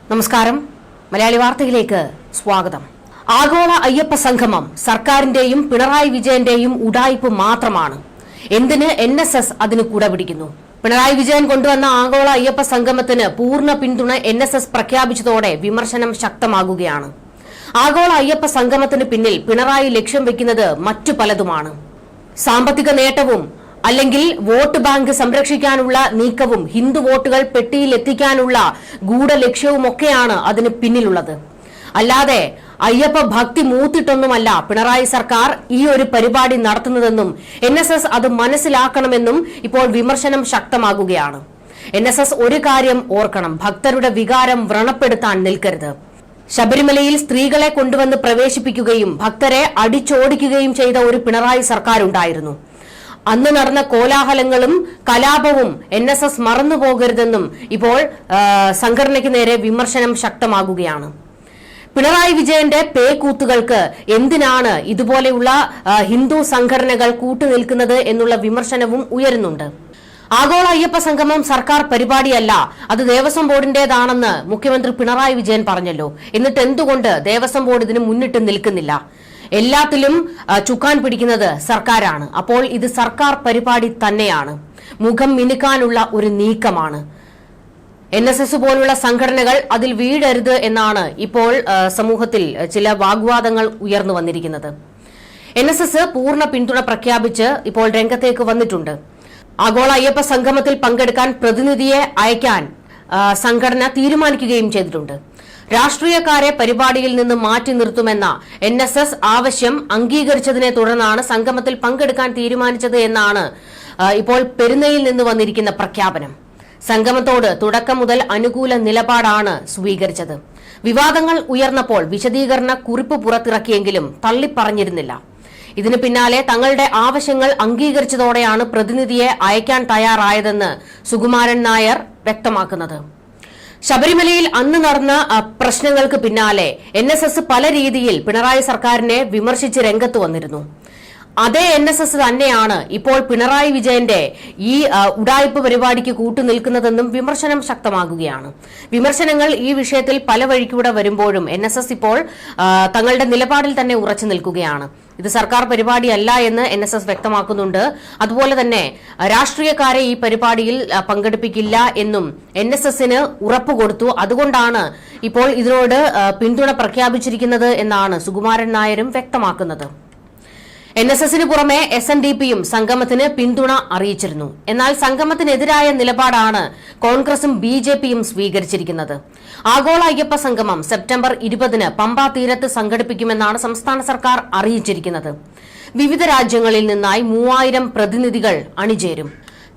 നമസ്കാരം. മലയാളി വാർത്തയിലേക്ക് സ്വാഗതം. ആഗോള അയ്യപ്പ സംഗമം സർക്കാരിന്റെയും പിണറായി വിജയന്റെയും ഉഡായിപ്പ് മാത്രമാണ്. എന്തിന് NSS അതിന് കൂടപിടിക്കുന്നു? പിണറായി വിജയൻ കൊണ്ടുവന്ന ആഗോള അയ്യപ്പ സംഗമത്തിന് പൂർണ്ണ പിന്തുണ NSS പ്രഖ്യാപിച്ചതോടെ വിമർശനം ശക്തമാകുകയാണ്. ആഗോള അയ്യപ്പ സംഗമത്തിന് പിന്നിൽ പിണറായി ലക്ഷ്യം വെക്കുന്നത് മറ്റു പലതുമാണ്. സാമ്പത്തിക നേട്ടവും അല്ലെങ്കിൽ വോട്ട് ബാങ്ക് സംരക്ഷിക്കാനുള്ള നീക്കവും ഹിന്ദു വോട്ടുകൾ പെട്ടിയിൽ എത്തിക്കാനുള്ള ഗൂഢലക്ഷ്യവുമൊക്കെയാണ് അതിന് പിന്നിലുള്ളത്. അല്ലാതെ അയ്യപ്പ ഭക്തി മൂത്തിട്ടൊന്നുമല്ല പിണറായി സർക്കാർ ഈ ഒരു പരിപാടി നടത്തുന്നതെന്നും NSS അത് മനസ്സിലാക്കണമെന്നും ഇപ്പോൾ വിമർശനം ശക്തമാകുകയാണ്. NSS ഒരു കാര്യം ഓർക്കണം, ഭക്തരുടെ വികാരം വ്രണപ്പെടുത്താൻ നിൽക്കരുത്. ശബരിമലയിൽ സ്ത്രീകളെ കൊണ്ടുവന്ന് പ്രവേശിപ്പിക്കുകയും ഭക്തരെ അടിച്ചോടിക്കുകയും ചെയ്ത ഒരു പിണറായി സർക്കാർ ഉണ്ടായിരുന്നു. അന്ന് നടന്ന കോലാഹലങ്ങളും കലാപവും NSS മറന്നുപോകരുതെന്നും ഇപ്പോൾ സംഘടനയ്ക്ക് നേരെ വിമർശനം ശക്തമാകുകയാണ്. പിണറായി വിജയന്റെ പേക്കൂത്തുകൾക്ക് എന്തിനാണ് ഇതുപോലെയുള്ള ഹിന്ദു സംഘടനകൾ കൂട്ടുനിൽക്കുന്നത് എന്നുള്ള വിമർശനവും ഉയരുന്നുണ്ട്. ആഗോള അയ്യപ്പ സംഗമം സർക്കാർ പരിപാടിയല്ല, അത് ദേവസ്വം ബോർഡിന്റേതാണെന്ന് മുഖ്യമന്ത്രി പിണറായി വിജയൻ പറഞ്ഞല്ലോ. എന്നിട്ട് എന്തുകൊണ്ട് ദേവസ്വം ബോർഡ് ഇതിന് മുന്നിട്ട് നിൽക്കുന്നില്ല? എല്ലാത്തിലും ചുക്കാൻ പിടിക്കുന്നത് സർക്കാരാണ്. അപ്പോൾ ഇത് സർക്കാർ പരിപാടി തന്നെയാണ്, മുഖം മിനുക്കാനുള്ള ഒരു നീക്കമാണ്. NSS പോലുള്ള സംഘടനകൾ അതിൽ വീഴരുത് എന്നാണ് ഇപ്പോൾ സമൂഹത്തിൽ ചില വാഗ്വാദങ്ങൾ ഉയർന്നു വന്നിരിക്കുന്നത്. NSS പൂർണ്ണ പിന്തുണ പ്രഖ്യാപിച്ച് ഇപ്പോൾ രംഗത്തേക്ക് വന്നിട്ടുണ്ട്. ആഗോള അയ്യപ്പ സംഗമത്തിൽ പങ്കെടുക്കാൻ പ്രതിനിധിയെ അയക്കാൻ സംഘടന തീരുമാനിക്കുകയും ചെയ്തിട്ടുണ്ട്. രാഷ്ട്രീയക്കാരെ പരിപാടിയിൽ നിന്ന് മാറ്റി നിർത്തുമെന്ന NSS ആവശ്യം അംഗീകരിച്ചതിനെ തുടർന്നാണ് സംഗമത്തിൽ പങ്കെടുക്കാൻ തീരുമാനിച്ചത് എന്നാണ് ഇപ്പോൾ പെരുന്നയിൽ നിന്ന് വന്നിരിക്കുന്ന പ്രഖ്യാപനം. സംഗമത്തോട് തുടക്കം മുതൽ അനുകൂല നിലപാടാണ് സ്വീകരിച്ചത്. വിവാദങ്ങൾ ഉയർന്നപ്പോൾ വിശദീകരണ കുറിപ്പ് പുറത്തിറക്കിയെങ്കിലും തള്ളിപ്പറഞ്ഞിരുന്നില്ല. ഇതിന് പിന്നാലെ തങ്ങളുടെ ആവശ്യങ്ങൾ അംഗീകരിച്ചതോടെയാണ് പ്രതിനിധിയെ അയക്കാൻ തയ്യാറായതെന്ന് സുകുമാരൻ നായർ വ്യക്തമാക്കുന്നത്. ശബരിമലയിൽ അന്ന് നടന്ന പ്രശ്നങ്ങൾക്ക് പിന്നാലെ NSS പല രീതിയിൽ പിണറായി സർക്കാരിനെ വിമർശിച്ച് രംഗത്ത് വന്നിരുന്നു. അതേ NSS തന്നെയാണ് ഇപ്പോൾ പിണറായി വിജയന്റെ ഈ ഉഡായിപ്പ് പരിപാടിക്ക് കൂട്ടുനിൽക്കുന്നതെന്നും വിമർശനം ശക്തമാകുകയാണ്. വിമർശനങ്ങൾ ഈ വിഷയത്തിൽ പല വഴിക്കൂടെ വരുമ്പോഴും NSS ഇപ്പോൾ തങ്ങളുടെ നിലപാടിൽ തന്നെ ഉറച്ചു നിൽക്കുകയാണ്. ഇത് സർക്കാർ പരിപാടിയല്ല എന്ന് NSS വ്യക്തമാക്കുന്നുണ്ട്. അതുപോലെ തന്നെ രാഷ്ട്രീയക്കാരെ ഈ പരിപാടിയിൽ പങ്കെടുപ്പിക്കില്ല എന്നും NSSന് ഉറപ്പുകൊടുത്തു. അതുകൊണ്ടാണ് ഇപ്പോൾ ഇതിനോട് പിന്തുണ പ്രഖ്യാപിച്ചിരിക്കുന്നത് എന്നാണ് സുകുമാരൻ നായരും വ്യക്തമാക്കുന്നത്. NSSന് പുറമെ SNDPയും സംഗമത്തിന് പിന്തുണ അറിയിച്ചിരുന്നു. എന്നാൽ സംഗമത്തിനെതിരായ നിലപാടാണ് കോൺഗ്രസും BJPയും സ്വീകരിച്ചിരിക്കുന്നത്. ആഗോള അയ്യപ്പ സംഗമം സെപ്റ്റംബർ 20-ന് പമ്പാ തീരത്ത് സംഘടിപ്പിക്കുമെന്നാണ് സംസ്ഥാന സർക്കാർ അറിയിച്ചിരിക്കുന്നത്. വിവിധ രാജ്യങ്ങളിൽ നിന്നായി 3000 പ്രതിനിധികൾ അണിചേരും.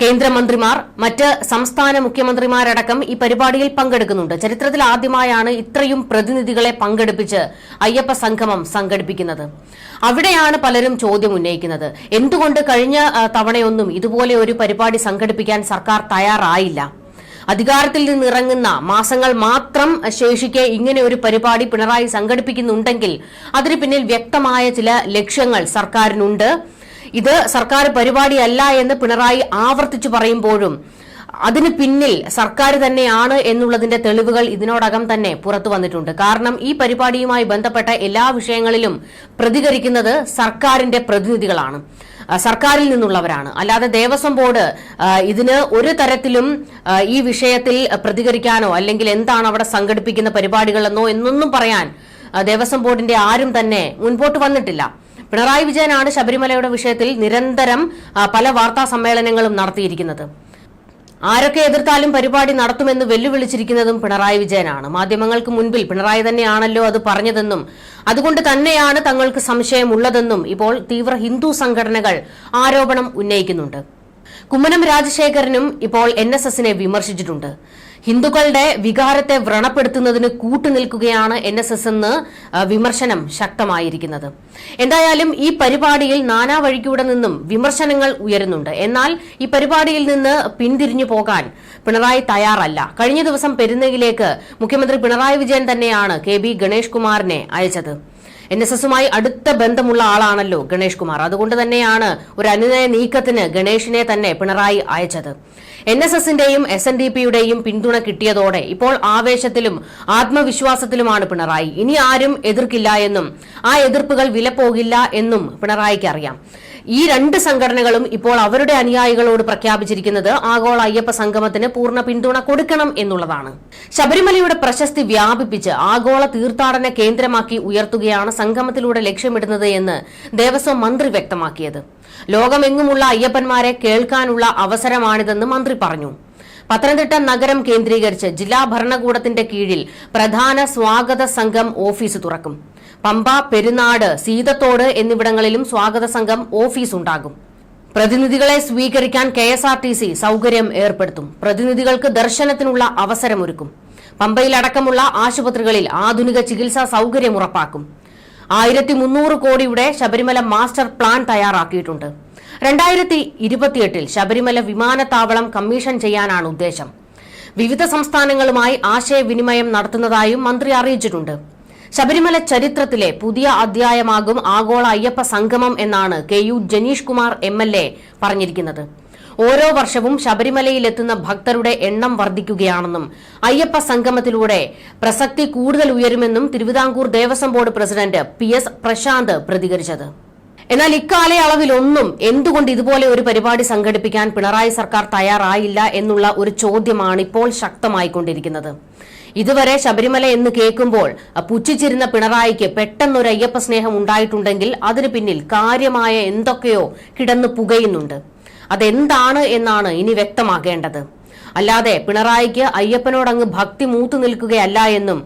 കേന്ദ്രമന്ത്രിമാർ, മറ്റ് സംസ്ഥാന മുഖ്യമന്ത്രിമാരടക്കം ഈ പരിപാടിയിൽ പങ്കെടുക്കുന്നുണ്ട്. ചരിത്രത്തിൽ ആദ്യമായാണ് ഇത്രയും പ്രതിനിധികളെ പങ്കെടുപ്പിച്ച് അയ്യപ്പ സംഗമം സംഘടിപ്പിക്കുന്നത്. അവിടെയാണ് പലരും ചോദ്യം ഉന്നയിക്കുന്നത്. എന്തുകൊണ്ട് കഴിഞ്ഞ തവണയൊന്നും ഇതുപോലെ ഒരു പരിപാടി സംഘടിപ്പിക്കാൻ സർക്കാർ തയ്യാറായില്ല? അധികാരത്തിൽ നിന്നിറങ്ങുന്ന മാസങ്ങൾ മാത്രം ശേഷിക്കെ ഇങ്ങനെ ഒരു പരിപാടി പിണറായി സംഘടിപ്പിക്കുന്നുണ്ടെങ്കിൽ അതിന് പിന്നിൽ വ്യക്തമായ ചില ലക്ഷ്യങ്ങൾ സർക്കാരിനുണ്ട്. ഇത് സർക്കാർ പരിപാടിയല്ല എന്ന് പിണറായി ആവർത്തിച്ചു പറയുമ്പോഴും അതിന് പിന്നിൽ സർക്കാർ തന്നെയാണ് എന്നുള്ളതിന്റെ തെളിവുകൾ ഇതിനോടകം തന്നെ പുറത്തു വന്നിട്ടുണ്ട്. കാരണം ഈ പരിപാടിയുമായി ബന്ധപ്പെട്ട എല്ലാ വിഷയങ്ങളിലും പ്രതികരിക്കുന്നത് സർക്കാരിന്റെ പ്രതിനിധികളാണ്, സർക്കാരിൽ നിന്നുള്ളവരാണ്. അല്ലാതെ ദേവസ്വം ബോർഡ് ഇതിന് ഒരു തരത്തിലും ഈ വിഷയത്തിൽ പ്രതികരിക്കാനോ അല്ലെങ്കിൽ എന്താണ് അവിടെ സംഘടിപ്പിക്കുന്ന പരിപാടികളെന്നോ എന്നൊന്നും പറയാൻ ദേവസ്വം ബോർഡിന്റെ ആരും തന്നെ മുൻപോട്ട് വന്നിട്ടില്ല. പിണറായി വിജയനാണ് ശബരിമലയുടെ വിഷയത്തിൽ നിരന്തരം പല വാർത്താ സമ്മേളനങ്ങളും നടത്തിയിരിക്കുന്നത്. ആരൊക്കെ എതിർത്താലും പരിപാടി നടത്തുമെന്ന് വെല്ലുവിളിച്ചിരിക്കുന്നതും പിണറായി വിജയനാണ്. മാധ്യമങ്ങൾക്ക് മുൻപിൽ പിണറായി തന്നെയാണല്ലോ അത് പറഞ്ഞതെന്നും അതുകൊണ്ട് തന്നെയാണ് തങ്ങൾക്ക് സംശയമുള്ളതെന്നും ഇപ്പോൾ തീവ്ര ഹിന്ദു സംഘടനകൾ ആരോപണം ഉന്നയിക്കുന്നുണ്ട്. കുമ്മനം രാജശേഖരനും ഇപ്പോൾ NSSനെ വിമർശിച്ചിട്ടുണ്ട്. ഹിന്ദുക്കളുടെ വികാരത്തെ വ്രണപ്പെടുത്തുന്നതിന് കൂട്ടുനിൽക്കുകയാണ് NSS എന്ന് വിമർശനം ശക്തമായിരിക്കുന്നത്. എന്തായാലും ഈ പരിപാടിയിൽ നാനാ വഴിക്കൂടെ നിന്നും വിമർശനങ്ങൾ ഉയരുന്നുണ്ട്. എന്നാൽ ഈ പരിപാടിയിൽ നിന്ന് പിന്തിരിഞ്ഞു പോകാൻ പിണറായി തയ്യാറല്ല. കഴിഞ്ഞ ദിവസം പെരുന്നയിലേക്ക് മുഖ്യമന്ത്രി പിണറായി വിജയൻ തന്നെയാണ് KB ഗണേഷ് കുമാറിനെ അയച്ചത്. NSSുമായി അടുത്ത ബന്ധമുള്ള ആളാണല്ലോ ഗണേഷ് കുമാർ. അതുകൊണ്ട് തന്നെയാണ് ഒരു അനുനയ നീക്കത്തിന് ഗണേഷിനെ തന്നെ പിണറായി അയച്ചത്. NSSന്റെയും SNDPയുടെയും പിന്തുണ കിട്ടിയതോടെ ഇപ്പോൾ ആവേശത്തിലും ആത്മവിശ്വാസത്തിലുമാണ് പിണറായി. ഇനി ആരും എതിർക്കില്ല എന്നും ആ എതിർപ്പുകൾ വിലപ്പോകില്ല എന്നും പിണറായിക്ക് അറിയാം. ഈ രണ്ട് സംഘടനകളും ഇപ്പോൾ അവരുടെ അനുയായികളോട് പ്രഖ്യാപിച്ചിരിക്കുന്നത് ആഗോള അയ്യപ്പ സംഗമത്തിന് പൂർണ്ണ പിന്തുണ കൊടുക്കണം എന്നുള്ളതാണ്. ശബരിമലയുടെ പ്രശസ്തി വ്യാപിപ്പിച്ച് ആഗോള തീർത്ഥാടന കേന്ദ്രമാക്കി ഉയർത്തുകയാണ് സംഗമത്തിലൂടെ ലക്ഷ്യമിടുന്നത് എന്ന് ദേവസ്വം മന്ത്രി വ്യക്തമാക്കിയത്. ലോകമെങ്ങുമുള്ള അയ്യപ്പന്മാരെ കേൾക്കാനുള്ള അവസരമാണിതെന്ന് മന്ത്രി പറഞ്ഞു. പത്തനംതിട്ട നഗരം കേന്ദ്രീകരിച്ച് ജില്ലാ ഭരണകൂടത്തിന്റെ കീഴിൽ പ്രധാന സ്വാഗത സംഘം ഓഫീസ് തുറക്കും. പമ്പ, പെരുന്നാട്, സീതത്തോട് എന്നിവിടങ്ങളിലും സ്വാഗത സംഘം ഓഫീസ് ഉണ്ടാകും. പ്രതിനിധികളെ സ്വീകരിക്കാൻ KSRTC സൗകര്യം ഏർപ്പെടുത്തും. പ്രതിനിധികൾക്ക് ദർശനത്തിനുള്ള അവസരമൊരുക്കും. പമ്പയിലടക്കമുള്ള ആശുപത്രികളിൽ ആധുനിക ചികിത്സാ സൗകര്യം ഉറപ്പാക്കും. 1300 കോടിയുടെ ശബരിമല മാസ്റ്റർ പ്ലാൻ തയ്യാറാക്കിയിട്ടുണ്ട്. 2028 ശബരിമല വിമാനത്താവളം കമ്മീഷൻ ചെയ്യാനാണ് ഉദ്ദേശം. വിവിധ സംസ്ഥാനങ്ങളുമായി ആശയവിനിമയം നടത്തുന്നതായും മന്ത്രി അറിയിച്ചിട്ടുണ്ട്. ശബരിമല ചരിത്രത്തിലെ പുതിയ അധ്യായമാകും ആഗോള അയ്യപ്പ സംഗമം എന്നാണ് KU ജനീഷ് കുമാർ MLA പറഞ്ഞിരിക്കുന്നത്. ഓരോ വർഷവും ശബരിമലയിലെത്തുന്ന ഭക്തരുടെ എണ്ണം വർദ്ധിക്കുകയാണെന്നും അയ്യപ്പ സംഗമത്തിലൂടെ പ്രസക്തി കൂടുതൽ ഉയരുമെന്നും Thiruvithamkoor Devaswom board president PS Prashanth പ്രതികരിച്ചത്. എന്നാൽ ഇക്കാലയളവിലൊന്നും എന്തുകൊണ്ട് ഇതുപോലെ ഒരു പരിപാടി സംഘടിപ്പിക്കാൻ പിണറായി സർക്കാർ തയ്യാറായില്ല എന്നുള്ള ഒരു ചോദ്യമാണ് ഇപ്പോൾ ശക്തമായിക്കൊണ്ടിരിക്കുന്നത്. ഇതുവരെ ശബരിമല എന്ന് കേൾക്കുമ്പോൾ പുച്ഛിച്ചിരുന്ന പിണറായിക്ക് പെട്ടെന്നൊരു അയ്യപ്പ സ്നേഹം ഉണ്ടായിട്ടുണ്ടെങ്കിൽ അതിന് പിന്നിൽ കാര്യമായ എന്തൊക്കെയോ കിടന്നു പുകയുന്നുണ്ട്. അതെന്താണ് എന്നാണ് ഇനി വ്യക്തമാക്കേണ്ടത്. അല്ലാതെ പിണറായിക്ക് അയ്യപ്പനോടങ്ങ് ഭക്തി മൂത്തു നിൽക്കുകയല്ല എന്നും,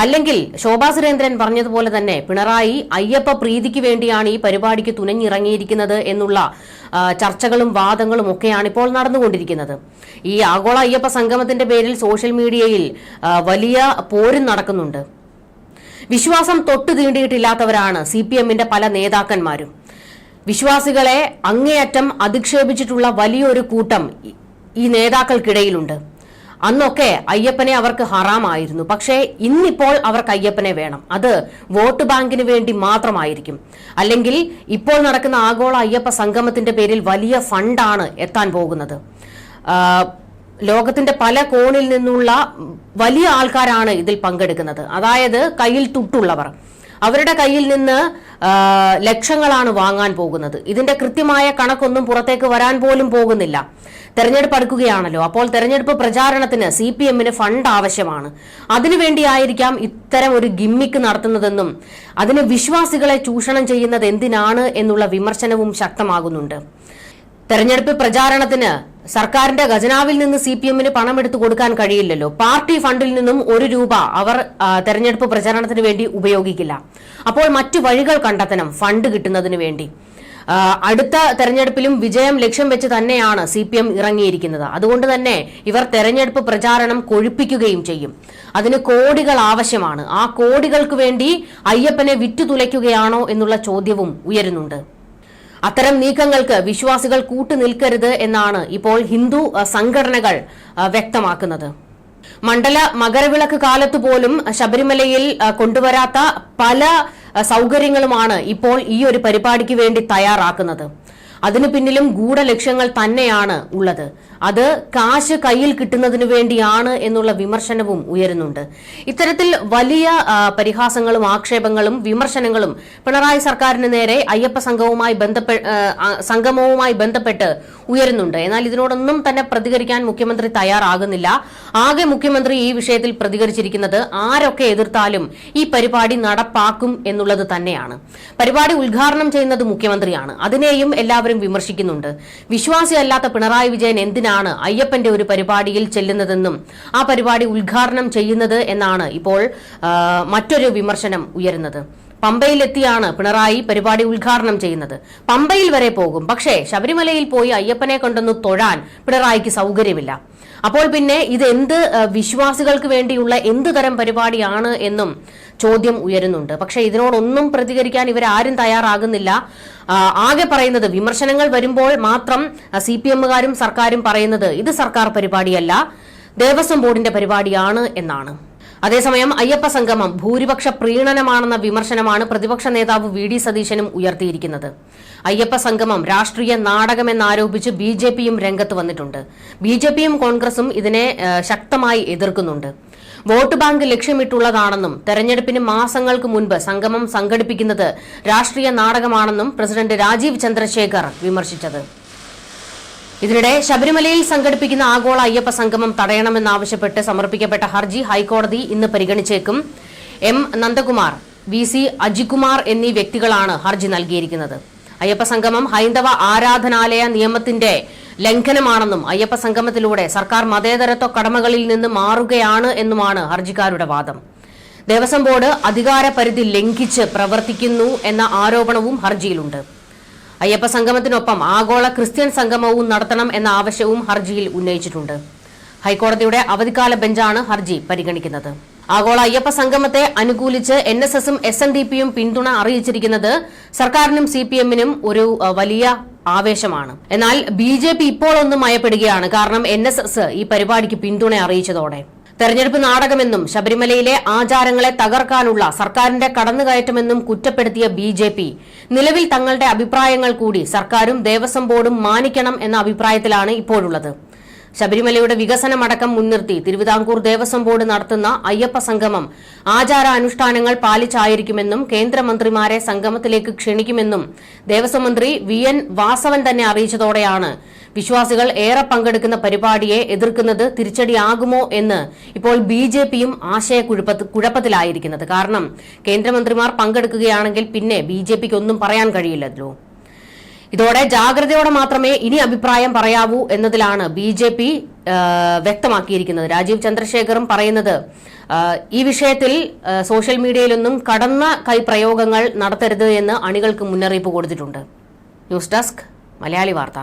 അല്ലെങ്കിൽ ശോഭാ സുരേന്ദ്രൻ പറഞ്ഞതുപോലെ തന്നെ പിണറായി അയ്യപ്പ പ്രീതിക്ക് വേണ്ടിയാണ് ഈ പരിപാടിക്ക് തുനഞ്ഞിറങ്ങിയിരിക്കുന്നത് എന്നുള്ള ചർച്ചകളും വാദങ്ങളും ഒക്കെയാണ് ഇപ്പോൾ നടന്നുകൊണ്ടിരിക്കുന്നത്. ഈ ആഗോള അയ്യപ്പ സംഗമത്തിന്റെ പേരിൽ സോഷ്യൽ മീഡിയയിൽ വലിയ പോരും നടക്കുന്നുണ്ട്. വിശ്വാസം തൊട്ടു തീണ്ടിയിട്ടില്ലാത്തവരാണ് CPMന്റെ പല നേതാക്കന്മാരും. വിശ്വാസികളെ അങ്ങേയറ്റം അധിക്ഷേപിച്ചിട്ടുള്ള വലിയൊരു കൂട്ടം ഈ നേതാക്കൾക്കിടയിലുണ്ട്. അന്നൊക്കെ അയ്യപ്പനെ അവർക്ക് ഹറാമായിരുന്നു. പക്ഷേ ഇന്നിപ്പോൾ അവർക്ക് അയ്യപ്പനെ വേണം. അത് വോട്ട് ബാങ്കിന് വേണ്ടി മാത്രമായിരിക്കും. അല്ലെങ്കിൽ ഇപ്പോൾ നടക്കുന്ന ആഗോള അയ്യപ്പ സംഗമത്തിന്റെ പേരിൽ വലിയ ഫണ്ടാണ് എത്താൻ പോകുന്നത്. ലോകത്തിന്റെ പല കോണിൽ നിന്നുള്ള വലിയ ആൾക്കാരാണ് ഇതിൽ പങ്കെടുക്കുന്നത്. അതായത് കയ്യിൽ തുട്ടുള്ളവർ. അവരുടെ കയ്യിൽ നിന്ന് ലക്ഷങ്ങളാണ് വാങ്ങാൻ പോകുന്നത്. ഇതിന്റെ കൃത്യമായ കണക്കൊന്നും പുറത്തേക്ക് വരാൻ പോലും പോകുന്നില്ല. തെരഞ്ഞെടുപ്പ് അടുക്കുകയാണല്ലോ. അപ്പോൾ തെരഞ്ഞെടുപ്പ് പ്രചാരണത്തിന് CPMന് ഫണ്ട് ആവശ്യമാണ്. അതിനുവേണ്ടിയായിരിക്കാം ഇത്തരം ഒരു ഗിമ്മിക്ക് നടത്തുന്നതെന്നും അതിന് വിശ്വാസികളെ ചൂഷണം ചെയ്യുന്നത് എന്തിനാണ് എന്നുള്ള വിമർശനവും ശക്തമാകുന്നുണ്ട്. തെരഞ്ഞെടുപ്പ് പ്രചാരണത്തിന് സർക്കാരിന്റെ ഖജനാവിൽ നിന്ന് CPMന് പണമെടുത്തു കൊടുക്കാൻ കഴിയില്ലല്ലോ. പാർട്ടി ഫണ്ടിൽ നിന്നും 1 രൂപ അവർ തെരഞ്ഞെടുപ്പ് പ്രചാരണത്തിന് വേണ്ടി ഉപയോഗിക്കില്ല. അപ്പോൾ മറ്റു വഴികൾ കണ്ടെത്തണം ഫണ്ട് കിട്ടുന്നതിന് വേണ്ടി. അടുത്ത തെരഞ്ഞെടുപ്പിലും വിജയം ലക്ഷ്യം വെച്ച് തന്നെയാണ് CPM ഇറങ്ങിയിരിക്കുന്നത്. അതുകൊണ്ട് തന്നെ ഇവർ തെരഞ്ഞെടുപ്പ് പ്രചാരണം കൊഴുപ്പിക്കുകയും ചെയ്യും. അതിന് കോടികൾ ആവശ്യമാണ്. ആ കോടികൾക്ക് വേണ്ടി അയ്യപ്പനെ വിറ്റുതുലയ്ക്കുകയാണോ എന്നുള്ള ചോദ്യവും ഉയരുന്നുണ്ട്. അത്തരം നീക്കങ്ങൾക്ക് വിശ്വാസികൾ കൂട്ടുനിൽക്കരുത് എന്നാണ് ഇപ്പോൾ ഹിന്ദു സംഘടനകൾ വ്യക്തമാക്കുന്നത്. മണ്ഡല മകരവിളക്ക് കാലത്ത് പോലും ശബരിമലയിൽ കൊണ്ടുവരാത്ത പല സൗകര്യങ്ങളുമാണ് ഇപ്പോൾ ഈ ഒരു പരിപാടിക്ക് വേണ്ടി തയ്യാറാക്കുന്നത്. അതിനു പിന്നിലും ഗൂഢലക്ഷ്യങ്ങൾ തന്നെയാണ് ഉള്ളത്. അത് കാശ് കയ്യിൽ കിട്ടുന്നതിന് വേണ്ടിയാണ് എന്നുള്ള വിമർശനവും ഉയരുന്നുണ്ട്. ഇത്തരത്തിൽ വലിയ പരിഹാസങ്ങളും ആക്ഷേപങ്ങളും വിമർശനങ്ങളും പിണറായി സർക്കാരിന് നേരെ അയ്യപ്പ സംഗമവുമായി ബന്ധപ്പെട്ട് ഉയരുന്നുണ്ട്. എന്നാൽ ഇതിനോടൊന്നും തന്നെ പ്രതികരിക്കാൻ മുഖ്യമന്ത്രി തയ്യാറാകുന്നില്ല. ആകെ മുഖ്യമന്ത്രി ഈ വിഷയത്തിൽ പ്രതികരിച്ചിരിക്കുന്നത് ആരൊക്കെ എതിർത്താലും ഈ പരിപാടി നടപ്പാക്കും എന്നുള്ളത് തന്നെയാണ്. പരിപാടി ഉദ്ഘാടനം ചെയ്യുന്നത് മുഖ്യമന്ത്രിയാണ്. അതിനെയും എല്ലാവരും വിമർശിക്കുന്നുണ്ട്. വിശ്വാസിയല്ലാത്ത പിണറായി വിജയൻ എന്തിനാണ് അയ്യപ്പന്റെ ഒരു പരിപാടിയിൽ ചെല്ലുന്നതെന്നും ആ പരിപാടി ഉദ്ഘാടനം ചെയ്യുന്നത് എന്നാണ് ഇപ്പോൾ മറ്റൊരു വിമർശനം ഉയരുന്നത്. പമ്പയിലെത്തിയാണ് പിണറായി പരിപാടി ഉദ്ഘാടനം ചെയ്യുന്നത്. പമ്പയിൽ വരെ പോകും. പക്ഷേ ശബരിമലയിൽ പോയി അയ്യപ്പനെ കൊണ്ടൊന്ന് തൊഴാൻ പിണറായിക്ക് സൗകര്യമില്ല. അപ്പോൾ പിന്നെ ഇത് വിശ്വാസികൾക്ക് വേണ്ടിയുള്ള എന്ത് തരം പരിപാടിയാണ് എന്നും ചോദ്യം ഉയരുന്നുണ്ട്. പക്ഷേ ഇതിനോടൊന്നും പ്രതികരിക്കാൻ ഇവരാരും തയ്യാറാകുന്നില്ല. ആകെ പറയുന്നത് വിമർശനങ്ങൾ വരുമ്പോൾ മാത്രം CPMകാരും സർക്കാരും പറയുന്നത് ഇത് സർക്കാർ പരിപാടിയല്ല, ദേവസ്വം ബോർഡിന്റെ പരിപാടിയാണ് എന്നാണ്. അതേസമയം അയ്യപ്പ സംഗമം ഭൂരിപക്ഷ പ്രീണനമാണെന്ന വിമർശനമാണ് പ്രതിപക്ഷ നേതാവ് വി.ഡി. സതീശനും ഉയർത്തിയിരിക്കുന്നത്. അയ്യപ്പ സംഗമം രാഷ്ട്രീയ നാടകമെന്നാരോപിച്ച് ബി.ജെ.പിയും രംഗത്ത് വന്നിട്ടുണ്ട്. ബി.ജെ.പിയും കോൺഗ്രസും ഇതിനെ ശക്തമായി എതിർക്കുന്നുണ്ട്. വോട്ട് ബാങ്ക് ലക്ഷ്യമിട്ടുള്ളതാണെന്നും തെരഞ്ഞെടുപ്പിന് മാസങ്ങൾക്ക് മുൻപ് സംഗമം സംഘടിപ്പിക്കുന്നത് രാഷ്ട്രീയ നാടകമാണെന്നും പ്രസിഡന്റ് രാജീവ് ചന്ദ്രശേഖർ വിമർശിച്ചത്. ഇതിനിടെ ശബരിമലയിൽ സംഘടിപ്പിക്കുന്ന ആഗോള അയ്യപ്പ സംഗമം തടയണമെന്നാവശ്യപ്പെട്ട് സമർപ്പിക്കപ്പെട്ട ഹർജി ഹൈക്കോടതി ഇന്ന് പരിഗണിച്ചേക്കും. M Nandakumar, VC. അജികുമാർ എന്നീ വ്യക്തികളാണ് ഹർജി നൽകിയിരിക്കുന്നത്. അയ്യപ്പ സംഗമം ഹൈന്ദവ ആരാധനാലയ നിയമത്തിന്റെ ലംഘനമാണെന്നും അയ്യപ്പ സംഗമത്തിലൂടെ സർക്കാർ മതേതരത്വ കടമകളിൽ നിന്ന് മാറുകയാണ് എന്നുമാണ് ഹർജിക്കാരുടെ വാദം. ദേവസ്വം ബോർഡ് അധികാര പരിധി ലംഘിച്ച് പ്രവർത്തിക്കുന്നു എന്ന ആരോപണവും ഹർജിയിലുണ്ട്. അയ്യപ്പ സംഗമത്തിനൊപ്പം ആഗോള ക്രിസ്ത്യൻ സംഗമവും നടത്തണം എന്ന ആവശ്യവും ഹർജിയിൽ ഉന്നയിച്ചിട്ടുണ്ട്. ഹൈക്കോടതിയുടെ അവധിക്കാല ബെഞ്ചാണ് ഹർജി പരിഗണിക്കുന്നത്. ആഗോള അയ്യപ്പ സംഗമത്തെ അനുകൂലിച്ച് NSSും SNDPയും പിന്തുണ അറിയിച്ചിരിക്കുന്നത് സർക്കാരിനും CPMനും ഒരു വലിയ ആവേശമാണ്. എന്നാൽ BJP ഇപ്പോൾ ഒന്ന് മയപ്പെടുകയാണ്. കാരണം NSS ഈ പരിപാടിക്ക് പിന്തുണ അറിയിച്ചതോടെ തെരഞ്ഞെടുപ്പ് നാടകമെന്നും ശബരിമലയിലെ ആചാരങ്ങളെ തകർക്കാനുള്ള സർക്കാരിന്റെ കടന്നുകയറ്റമെന്നും കുറ്റപ്പെടുത്തിയ BJP നിലവിൽ തങ്ങളുടെ അഭിപ്രായങ്ങൾ കൂടി സർക്കാരും ദേവസ്വം ബോർഡും മാനിക്കണം എന്ന അഭിപ്രായത്തിലാണ് ഇപ്പോഴുള്ളത്. ശബരിമലയുടെ വികസനമടക്കം മുൻനിർത്തി തിരുവിതാംകൂർ ദേവസ്വം ബോർഡ് നടത്തുന്ന അയ്യപ്പ സംഗമം ആചാരാനുഷ്ഠാനങ്ങൾ പാലിച്ചായിരിക്കുമെന്നും കേന്ദ്രമന്ത്രിമാരെ സംഗമത്തിലേക്ക് ക്ഷണിക്കുമെന്നും ദേവസ്വം മന്ത്രി VN വാസവൻ തന്നെ അറിയിച്ചതോടെയാണ് വിശ്വാസികൾ ഏറെ പങ്കെടുക്കുന്ന പരിപാടിയെ എതിർക്കുന്നത് തിരിച്ചടിയാകുമോ എന്ന് ഇപ്പോൾ BJPയും ആശയക്കുഴപ്പത്തിലായിരിക്കുന്നത്. കാരണം കേന്ദ്രമന്ത്രിമാർ പങ്കെടുക്കുകയാണെങ്കിൽ പിന്നെ BJPക്ക് ഒന്നും പറയാൻ കഴിയില്ലല്ലോ. ഇതോടെ ജാഗ്രതയോടെ മാത്രമേ ഇനി അഭിപ്രായം പറയാവൂ എന്നതിലാണ് BJP വ്യക്തമാക്കിയിരിക്കുന്നത്. രാജീവ് ചന്ദ്രശേഖറും പറയുന്നത് ഈ വിഷയത്തിൽ സോഷ്യൽ മീഡിയയിലൊന്നും കടന്ന കൈപ്രയോഗങ്ങൾ നടത്തരുത് എന്ന് അണികൾക്ക് മുന്നറിയിപ്പ് കൊടുത്തിട്ടുണ്ട്. ന്യൂസ് ഡെസ്ക് മലയാളി വാർത്ത.